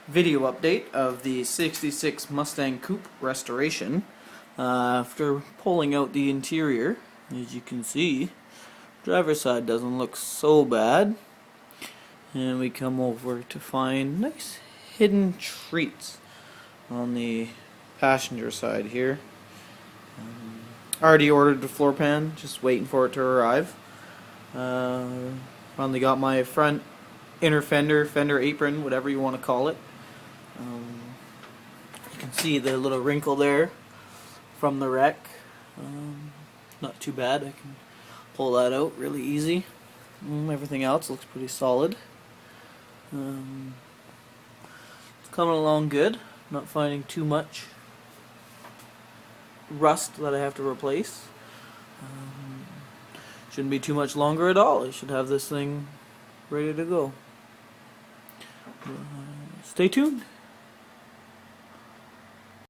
video update of the 66 Mustang coupe restoration. After pulling out the interior, as you can see, driver's side doesn't look so bad. And we come over to find nice hidden treats on the passenger side here. Already ordered the floor pan, just waiting for it to arrive. Finally got my front inner fender apron, whatever you want to call it. You can see the little wrinkle there from the wreck. Not too bad. I can pull that out really easy. Everything else looks pretty solid. It's coming along good. Not finding too much rust that I have to replace. Shouldn't be too much longer at all. I should have this thing ready to go. Stay tuned.